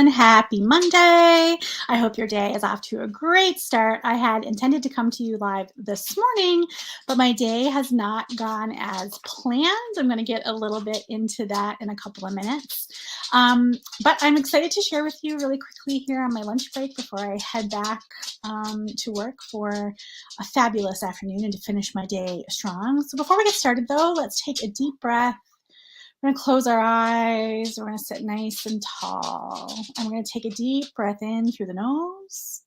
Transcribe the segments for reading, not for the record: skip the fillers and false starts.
Happy Monday. I hope your day is off to a great start. I had intended to come to you live this morning, but my day has not gone as planned. I'm going to get a little bit into that in a couple of minutes. But I'm excited to share with you really quickly here on my lunch break before I head back to work for a fabulous afternoon and to finish my day strong. So before we get started, though, let's take a deep breath. We're going to close our eyes. We're going to sit nice and tall. And we're going to take a deep breath in through the nose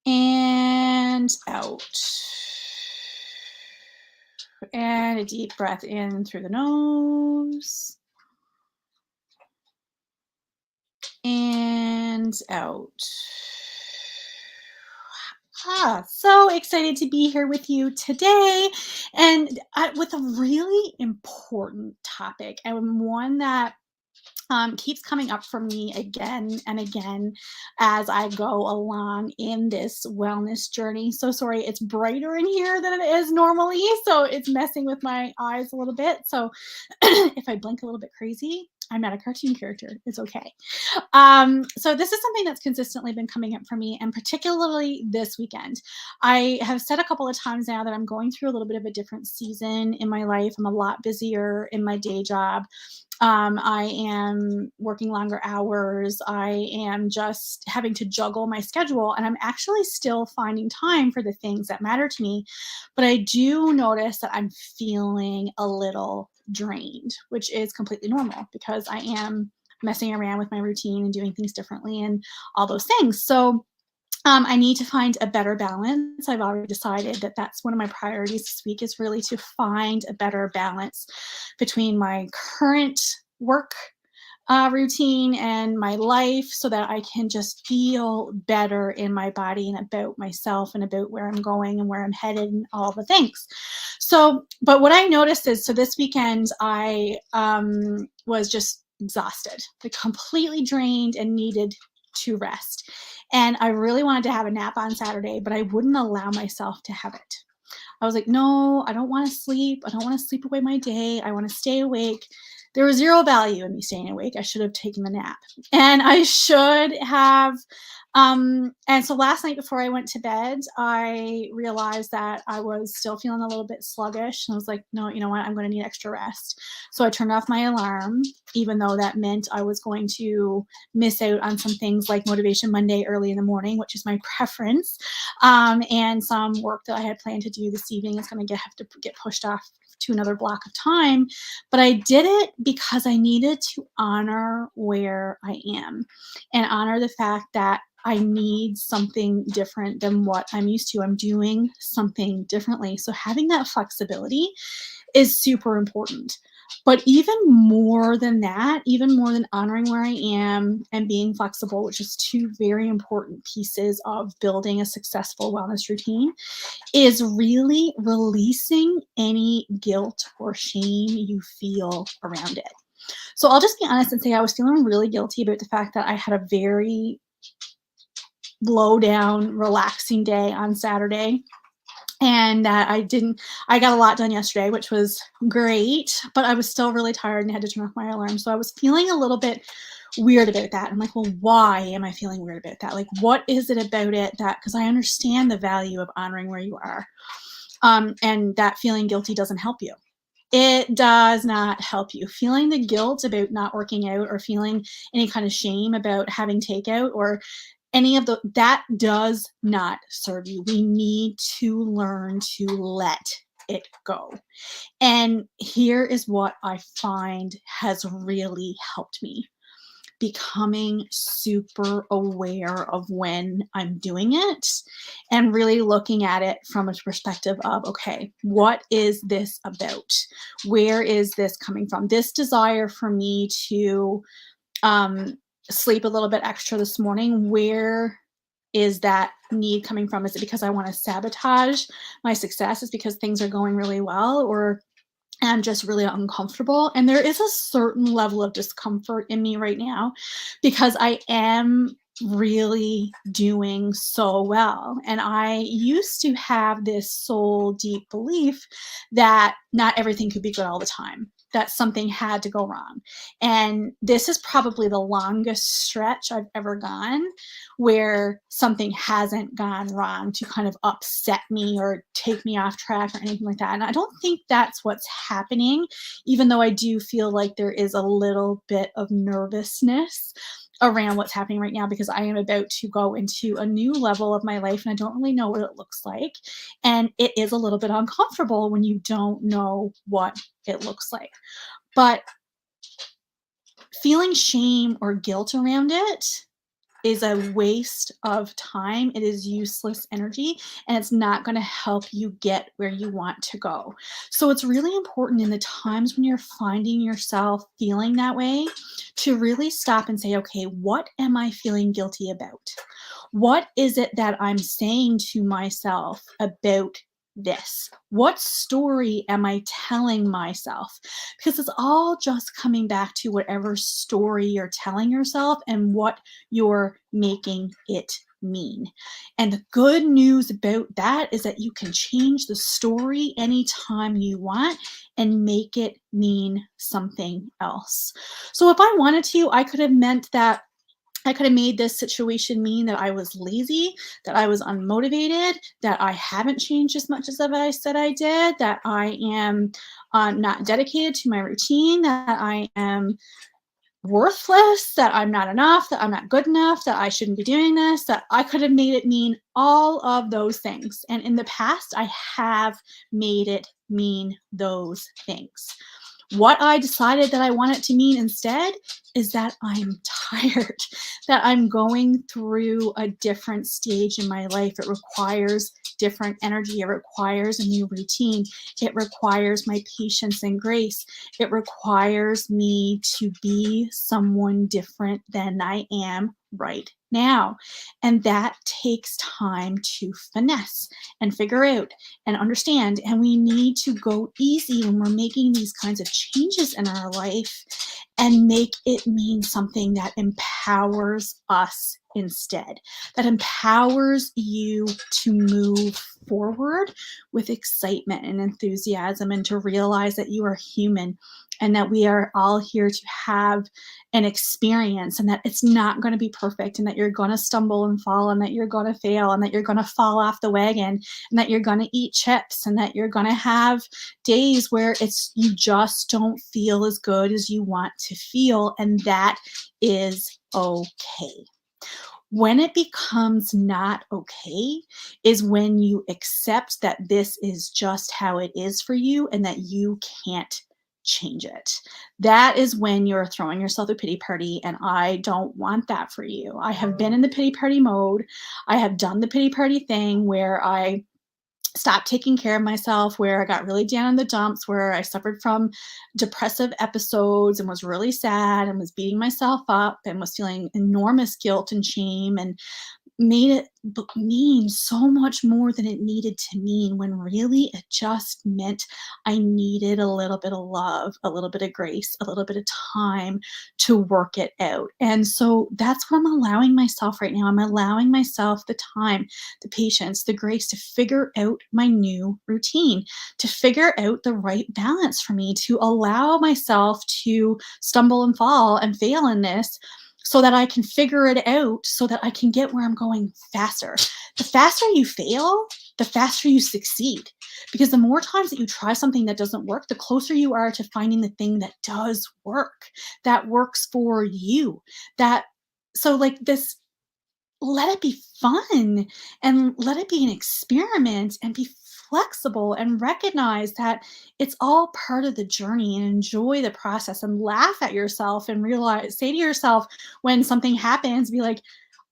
and out. And a deep breath in through the nose and out. So excited to be here with you today and with a really important topic, and one that keeps coming up for me again and again as I go along in this wellness journey. So sorry, it's brighter in here than it is normally, so it's messing with my eyes a little bit. So if I blink a little bit crazy, I'm not a cartoon character. It's okay. So this is something that's consistently been coming up for me, and particularly this weekend. I have said a couple of times now that I'm going through a little bit of a different season in my life. I'm a lot busier in my day job. I am working longer hours. I am just having to juggle my schedule, and I'm actually still finding time for the things that matter to me. But I do notice that I'm feeling a little drained, which is completely normal because I am messing around with my routine and doing things differently and all those things. So I need to find a better balance. I've already decided that that's one of my priorities this week, is really to find a better balance between my current work routine and my life, so that I can just feel better in my body and about myself and about where I'm going and where I'm headed and all the things. So, but what I noticed is, so this weekend I was just exhausted, like completely drained and needed to rest. And I really wanted to have a nap on Saturday, but I wouldn't allow myself to have it. I was like, no, I don't want to sleep. I don't want to sleep away my day. I want to stay awake. There was zero value in me staying awake. I should have taken the nap. And I should have. And so last night before I went to bed, I realized that I was still feeling a little bit sluggish. And I was like, no, you know what? I'm going to need extra rest. So I turned off my alarm, even though that meant I was going to miss out on some things like Motivation Monday early in the morning, which is my preference. And some work that I had planned to do this evening is going to have to get pushed off to another block of time. But I did it because I needed to honor where I am and honor the fact that I need something different than what I'm used to. I'm doing something differently. So having that flexibility is super important. But even more than that, even more than honoring where I am and being flexible, which is two very important pieces of building a successful wellness routine, is really releasing any guilt or shame you feel around it. So I'll just be honest and say I was feeling really guilty about the fact that I had a very low down, relaxing day on Saturday, and that I got a lot done yesterday, which was great, but I was still really tired and had to turn off my alarm. So I was feeling a little bit weird about that. I'm like, well, why am I feeling weird about that? Like, what is it about it that, because I understand the value of honoring where you are. And that feeling guilty doesn't help you. It does not help you. Feeling the guilt about not working out, or feeling any kind of shame about having takeout, or any of that does not serve you. We need to learn to let it go. And here is what I find has really helped me: becoming super aware of when I'm doing it and really looking at it from a perspective of, okay, what is this about? Where is this coming from? This desire for me to sleep a little bit extra this morning, where is that need coming from? Is it because I want to sabotage my success? Is because things are going really well, or I'm just really uncomfortable? And there is a certain level of discomfort in me right now because I am really doing so well. And I used to have this soul deep belief that not everything could be good all the time. that something had to go wrong. And this is probably the longest stretch I've ever gone where something hasn't gone wrong to kind of upset me or take me off track or anything like that. And I don't think that's what's happening, even though I do feel like there is a little bit of nervousness around what's happening right now because I am about to go into a new level of my life and I don't really know what it looks like. And it is a little bit uncomfortable when you don't know what it looks like. But feeling shame or guilt around it is a waste of time. It is useless energy and it's not going to help you get where you want to go. So it's really important in the times when you're finding yourself feeling that way to really stop and say, okay, what am I feeling guilty about? What is it that I'm saying to myself about this? What story am I telling myself? Because it's all just coming back to whatever story you're telling yourself and what you're making it mean. And the good news about that is that you can change the story anytime you want and make it mean something else. So if I wanted to, I could have made this situation mean that I was lazy, that I was unmotivated, that I haven't changed as much as I said I did, that I am not dedicated to my routine, that I am worthless, that I'm not enough, that I'm not good enough, that I shouldn't be doing this, that I could have made it mean all of those things. And in the past, I have made it mean those things. What I decided that I want it to mean instead is that I'm tired, that I'm going through a different stage in my life. It requires different energy. It requires a new routine. It requires my patience and grace. It requires me to be someone different than I am right now. And that takes time to finesse and figure out and understand. And we need to go easy when we're making these kinds of changes in our life and make it mean something that empowers us instead, that empowers you to move forward with excitement and enthusiasm and to realize that you are human and that we are all here to have an experience and that it's not going to be perfect and that you're going to stumble and fall and that you're going to fail and that you're going to fall off the wagon and that you're going to eat chips and that you're going to have days where it's you just don't feel as good as you want to feel, and that is okay. When it becomes not okay is when you accept that this is just how it is for you and that you can't change it. That is when you're throwing yourself a pity party, and I don't want that for you. I have been in the pity party mode. I have done the pity party thing where I stopped taking care of myself, where I got really down in the dumps, where I suffered from depressive episodes and was really sad and was beating myself up and was feeling enormous guilt and shame and made it mean so much more than it needed to mean when really it just meant I needed a little bit of love, a little bit of grace, a little bit of time to work it out. And so that's what I'm allowing myself right now. I'm allowing myself the time, the patience, the grace to figure out my new routine, to figure out the right balance for me, to allow myself to stumble and fall and fail in this so that I can figure it out so that I can get where I'm going faster. The faster you fail, the faster you succeed. Because the more times that you try something that doesn't work, the closer you are to finding the thing that does work, that works for you. That so like this let it be fun and let it be an experiment and be flexible and recognize that it's all part of the journey and enjoy the process and laugh at yourself and realize say to yourself when something happens be like,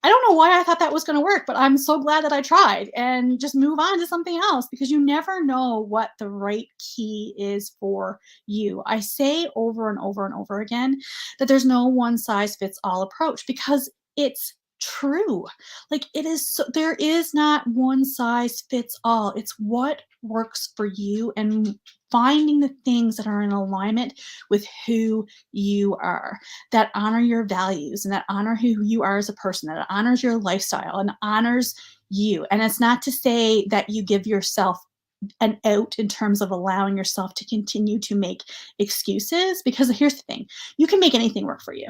I don't know why I thought that was going to work, but I'm so glad that I tried, and just move on to something else because you never know what the right key is for you. I say over and over and over again that there's no one size fits all approach because it's true. Like it is so, there is not one size fits all. It's what works for you and finding the things that are in alignment with who you are, that honor your values and that honor who you are as a person, that honors your lifestyle and honors you. And it's not to say that you give yourself an out in terms of allowing yourself to continue to make excuses, because here's the thing, you can make anything work for you.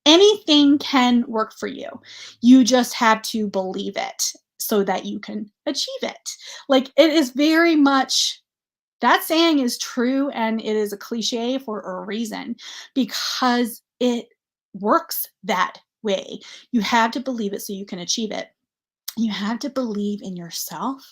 Anything can work for you. You just have to believe it so that you can achieve it. Like, it is very much, that saying is true, and it is a cliche for a reason, because it works that way. You have to believe it so you can achieve it. You have to believe in yourself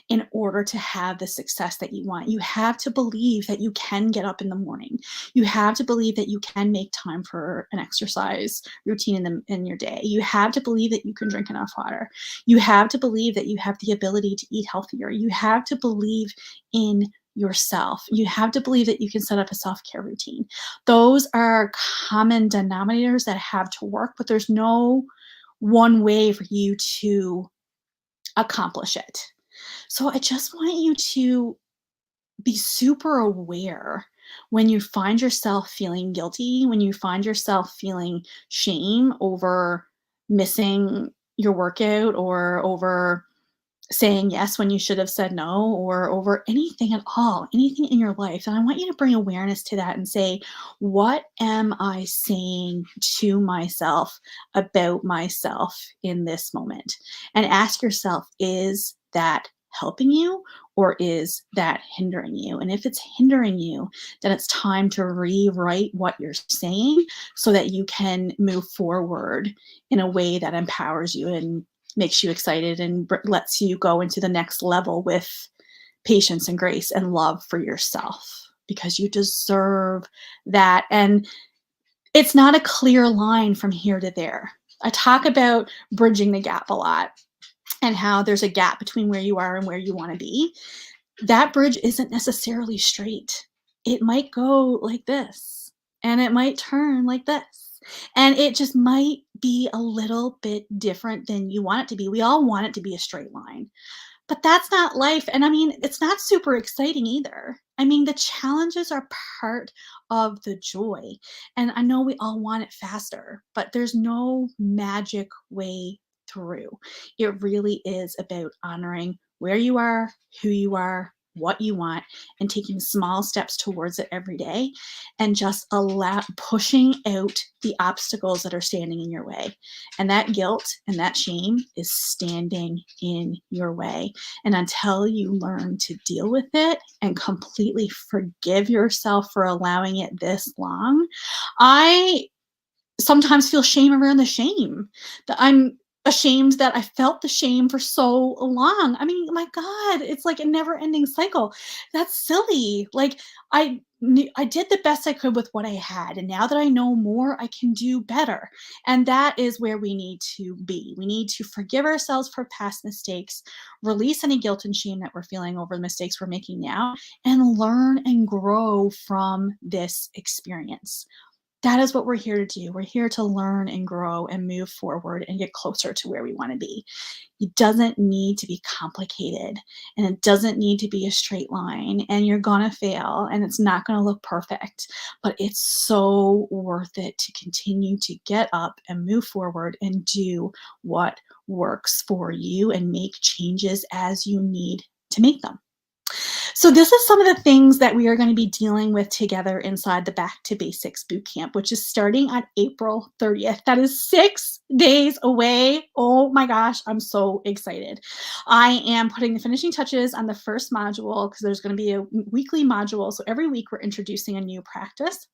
in order to have the success that you want. You have to believe that you can get up in the morning. You have to believe that you can make time for an exercise routine in your day. You have to believe that you can drink enough water. You have to believe that you have the ability to eat healthier. You have to believe in yourself. You have to believe that you can set up a self-care routine. Those are common denominators that have to work, but there's no one way for you to accomplish it. So I just want you to be super aware when you find yourself feeling guilty, when you find yourself feeling shame over missing your workout, or over saying yes when you should have said no, or over anything at all, anything in your life. And I want you to bring awareness to that and say, what am I saying to myself about myself in this moment? And ask yourself, is that helping you, or is that hindering you? And if it's hindering you, then it's time to rewrite what you're saying so that you can move forward in a way that empowers you and makes you excited and lets you go into the next level with patience and grace and love for yourself, because you deserve that. And it's not a clear line from here to there. I talk about bridging the gap a lot, and how there's a gap between where you are and where you want to be. That bridge isn't necessarily straight. It might go like this, and it might turn like this. And it just might be a little bit different than you want it to be. We all want it to be a straight line, but that's not life. And I mean, it's not super exciting either. I mean, the challenges are part of the joy. And I know we all want it faster, but there's no magic way through. It really is about honoring where you are, who you are, what you want, and taking small steps towards it every day, and just allow pushing out the obstacles that are standing in your way. And that guilt and that shame is standing in your way. And until you learn to deal with it and completely forgive yourself for allowing it this long, I sometimes feel shame around the shame, that I'm ashamed that I felt the shame for so long. I mean, my God, it's like a never ending cycle. That's silly. Like, I did the best I could with what I had. And now that I know more, I can do better. And that is where we need to be. We need to forgive ourselves for past mistakes, release any guilt and shame that we're feeling over the mistakes we're making now, and learn and grow from this experience. That is what we're here to do. We're here to learn and grow and move forward and get closer to where we want to be. It doesn't need to be complicated, and it doesn't need to be a straight line, and you're going to fail, and it's not going to look perfect, but it's so worth it to continue to get up and move forward and do what works for you and make changes as you need to make them. So this is some of the things that we are going to be dealing with together inside the Back to Basics Bootcamp, which is starting on April 30th. That is 6 days away. Oh my gosh, I'm so excited. I am putting the finishing touches on the first module, because there's going to be a weekly module. So every week we're introducing a new practice,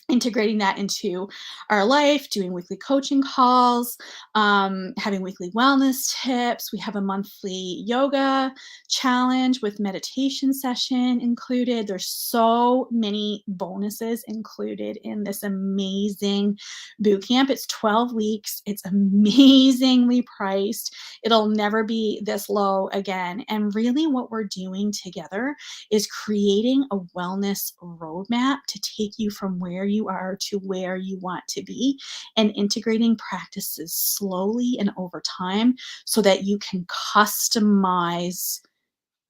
integrating that into our life, doing weekly coaching calls, having weekly wellness tips. We have a monthly yoga challenge with meditation session included. There's so many bonuses included in this amazing boot camp. It's 12 weeks. It's amazingly priced. It'll never be this low again. And really what we're doing together is creating a wellness roadmap to take you from where you are to where you want to be, and integrating practices slowly and over time so that you can customize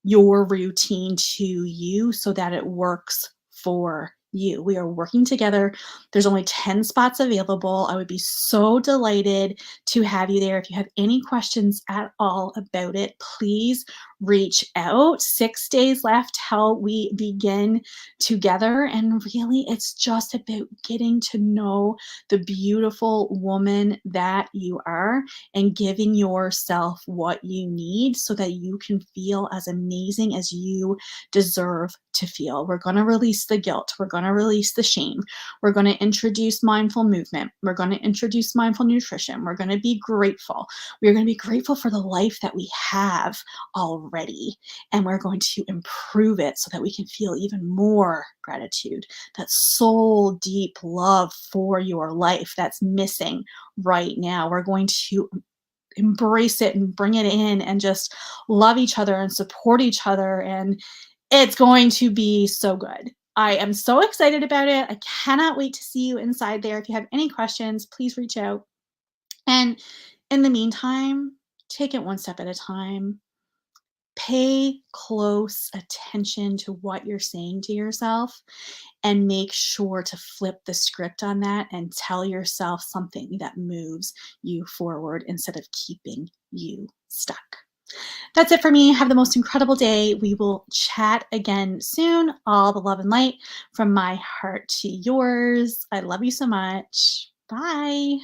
your routine to you so that it works for you. We are working together. There's only 10 spots available. I would be so delighted to have you there. If you have any questions at all about it, please reach out. 6 days left till we begin together. And really, it's just about getting to know the beautiful woman that you are and giving yourself what you need so that you can feel as amazing as you deserve to feel. We're going to release the guilt. We're going to release the shame. We're going to introduce mindful movement. We're going to introduce mindful nutrition. We're going to be grateful. We're going to be grateful for the life that we have already. And we're going to improve it so that we can feel even more gratitude, that soul deep love for your life that's missing right now. We're going to embrace it and bring it in and just love each other and support each other. And it's going to be so good. I am so excited about it. I cannot wait to see you inside there. If you have any questions, please reach out. And in the meantime, take it one step at a time. Pay close attention to what you're saying to yourself and make sure to flip the script on that and tell yourself something that moves you forward instead of keeping you stuck. That's it for me. Have the most incredible day. We will chat again soon. All the love and light from my heart to yours. I love you so much. Bye.